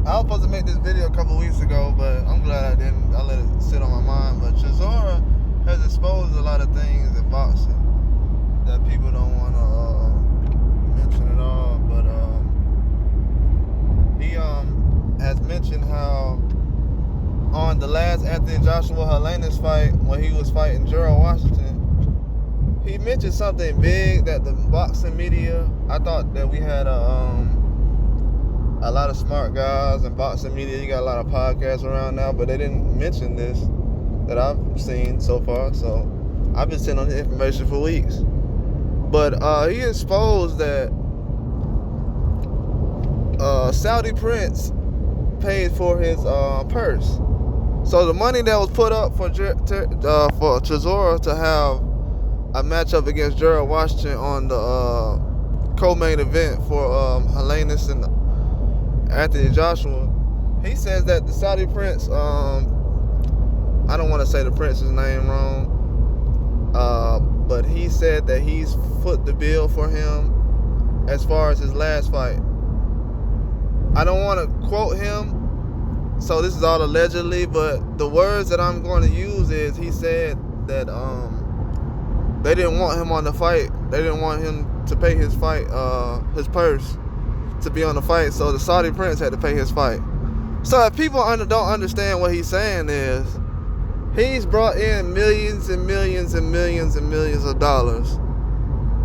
I was supposed to make this video a couple weeks ago, but I'm glad I didn't. I let it sit on my mind. But Chisora has exposed a lot of things in boxing that people don't want to mention at all. But he has mentioned how on the last Anthony Joshua Helenius fight, when he was fighting Gerald Washington, he mentioned something big that the boxing media. I thought that we had a lot of smart guys in boxing media. You got a lot of podcasts around now, but they didn't mention this that I've seen so far. So I've been sitting on the information for weeks. But he exposed that Saudi Prince paid for his purse. So the money that was put up for Chisora to have a matchup against Gerald Washington on the co-main event for Helenius and Anthony Joshua, he says that the Saudi Prince, I don't want to say the Prince's name wrong, but he said that he's foot the bill for him as far as his last fight. I don't want to quote him, so this is all allegedly, but the words that I'm going to use is he said that they didn't want him on the fight. They didn't want him to pay his fight, his purse, to be on the fight, so the Saudi Prince had to pay his fight. So if people don't understand what he's saying is, he's brought in millions and millions and millions and millions of dollars,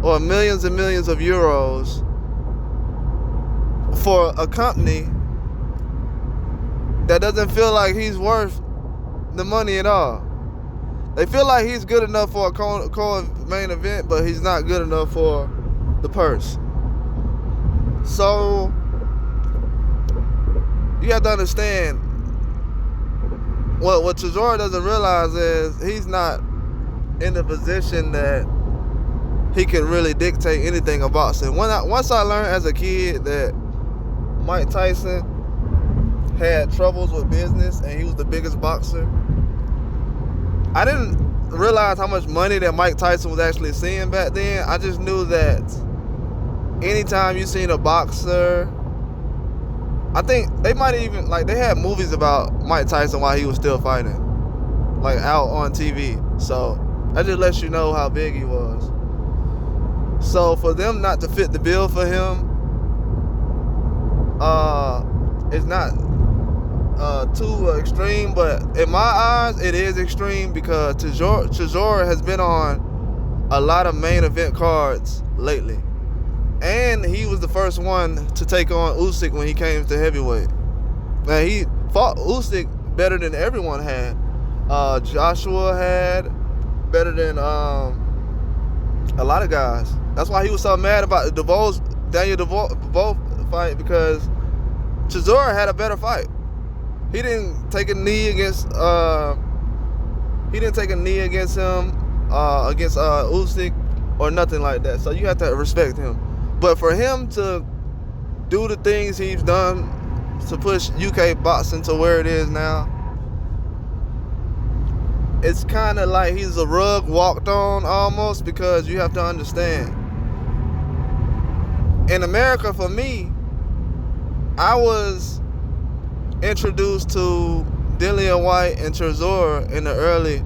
or millions and millions of euros, for a company that doesn't feel like he's worth the money at all. They feel like he's good enough for a co-main event, but he's not good enough for the purse. So you have to understand what Chisora doesn't realize is he's not in the position that he can really dictate anything about boxing. Once I learned as a kid that Mike Tyson had troubles with business and he was the biggest boxer, I didn't realize how much money that Mike Tyson was actually seeing back then. I just knew that anytime you seen a boxer, I think they might even, like, they had movies about Mike Tyson while he was still fighting, like, out on TV. So that just lets you know how big he was. So for them not to fit the bill for him, it's not too extreme, but in my eyes, it is extreme because Chisora has been on a lot of main event cards lately. And he was the first one to take on Usyk when he came to heavyweight. Now, he fought Usyk better than everyone had. Joshua had better than a lot of guys. That's why he was so mad about the Daniel DeVoe fight, because Chisora had a better fight. He didn't take a knee against him against Usyk or nothing like that. So you have to respect him. But for him to do the things he's done to push UK boxing to where it is now, it's kind of like he's a rug walked on almost, because you have to understand, in America, for me, I was introduced to Dillian White and Chisora in the early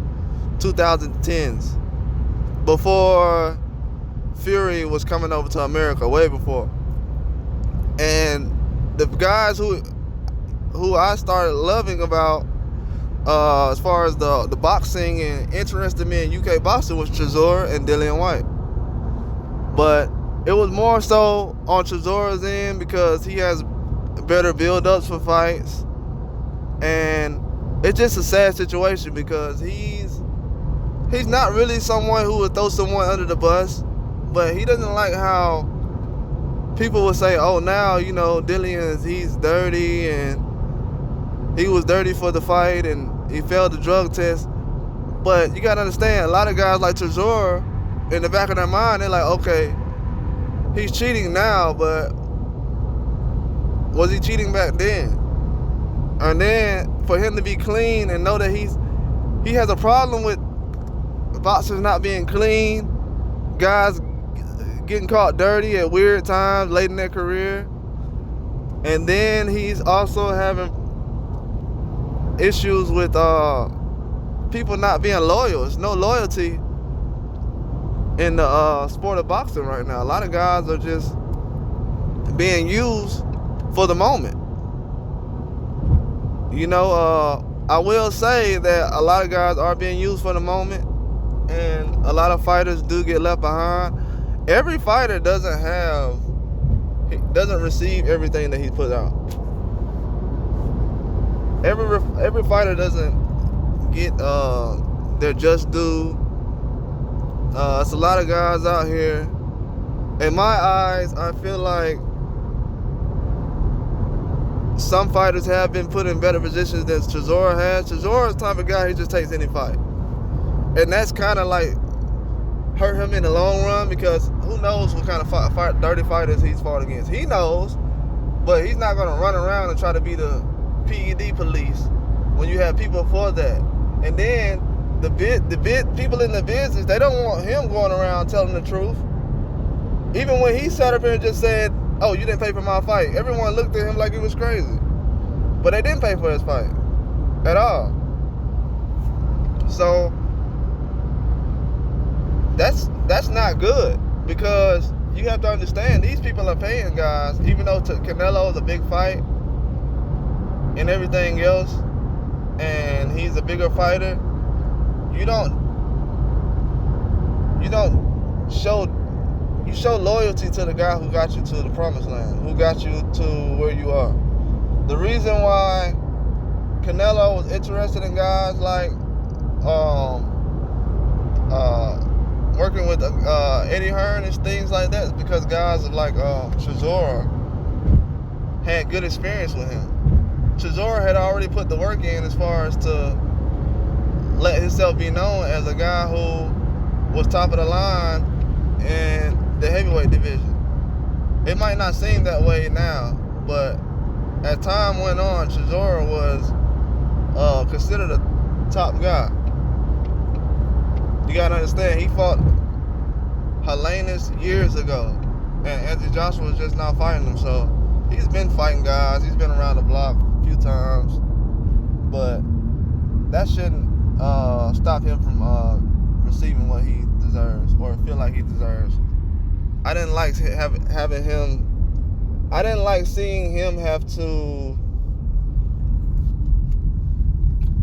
2010s, before Fury was coming over to America, way before. And the guys who I started loving about as far as the boxing and interested me in UK boxing was Chisora and Dillian White. But it was more so on Chisora's end because he has better build-ups for fights. And it's just a sad situation because he's not really someone who would throw someone under the bus, but he doesn't like how people would say, oh, now, you know, he's dirty and he was dirty for the fight and he failed the drug test. But you got to understand, a lot of guys like Chisora, in the back of their mind, they're like, okay, he's cheating now, but was he cheating back then? And then for him to be clean and know that he has a problem with boxers not being clean, guys getting caught dirty at weird times late in their career, And then he's also having issues with people not being loyal. There's no loyalty in the sport of boxing right now. A lot of guys are just being used for the moment. You know, I will say that a lot of guys are being used for the moment, and a lot of fighters do get left behind. Every fighter doesn't receive everything that he put out. Every fighter doesn't get their just due. It's a lot of guys out here. In my eyes, I feel like some fighters have been put in better positions than Chisora has. Chisora's the type of guy, he just takes any fight. And that's kind of like hurt him in the long run, because who knows what kind of dirty fighters he's fought against. He knows, but he's not going to run around and try to be the PED police when you have people for that. And then the people in the business, they don't want him going around telling the truth. Even when he sat up here and just said, "Oh, you didn't pay for my fight," everyone looked at him like he was crazy. But they didn't pay for his fight at all. So that's not good, because you have to understand, these people are paying guys, even though Canelo is a big fight and everything else, and he's a bigger fighter. You show loyalty to the guy who got you to the promised land, who got you to where you are. The reason why Canelo was interested in guys like working with Eddie Hearn and things like that is because guys like Chisora had good experience with him. Chisora had already put the work in as far as to let himself be known as a guy who was top of the line in the heavyweight division. It might not seem that way now, but as time went on, Chisora was considered a top guy. You gotta understand, he fought Helenius years ago, and Anthony Joshua was just not fighting him. So he's been fighting guys. He's been around the block a few times, but that shouldn't stop him from receiving what he deserves, or feel like he deserves. I didn't like having him. I didn't like seeing him have to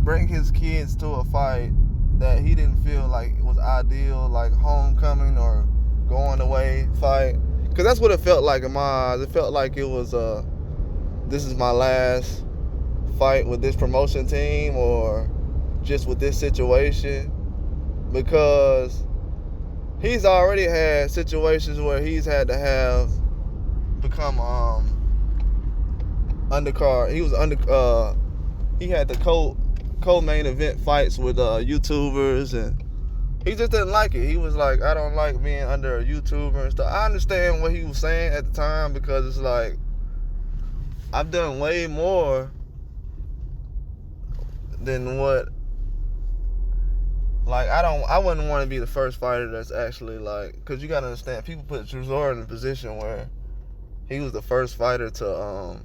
bring his kids to a fight that he didn't feel like it was ideal, like homecoming or going away fight. Because that's what it felt like in my eyes. It felt like it was this is my last fight with this promotion team, or just with this situation, because he's already had situations where he's had to have become undercard. He was he had the co-main event fights with YouTubers, and he just didn't like it. He was like, "I don't like being under a YouTuber and stuff." I understand what he was saying at the time, because it's like, I've done way more than what, like, I wouldn't want to be the first fighter that's actually, like, because you gotta understand, people put Chisora in a position where he was the first fighter to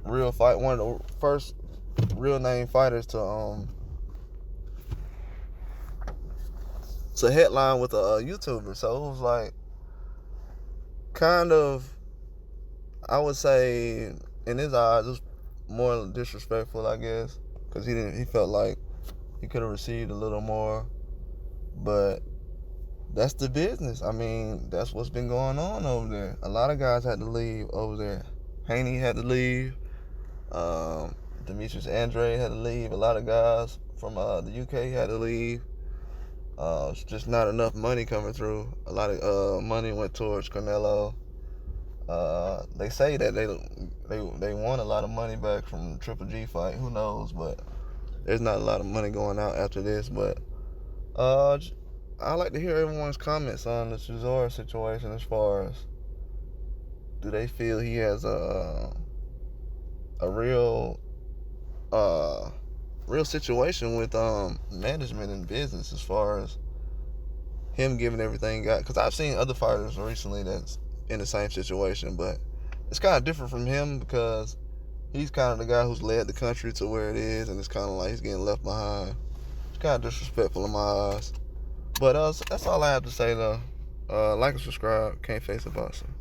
real fight, one of the first real name fighters to headline with a YouTuber. So it was like, kind of, I would say, in his eyes, it was more disrespectful, I guess, because he felt like he could have received a little more. But that's the business. I mean, that's what's been going on over there. A lot of guys had to leave over there. Haney had to leave. Demetrius Andrade had to leave. A lot of guys from the UK had to leave. It's just not enough money coming through. A lot of money went towards Canelo. They say that they won a lot of money back from the Triple G fight. Who knows? But there's not a lot of money going out after this. But I like to hear everyone's comments on the Chisora situation, as far as, do they feel he has a real situation with management and business, as far as him giving everything he got. Because I've seen other fighters recently that's in the same situation, but it's kind of different from him because he's kind of the guy who's led the country to where it is, and it's kind of like he's getting left behind. It's kind of disrespectful in my eyes. But that's all I have to say, though. Like and subscribe. Can't Face It Boxing.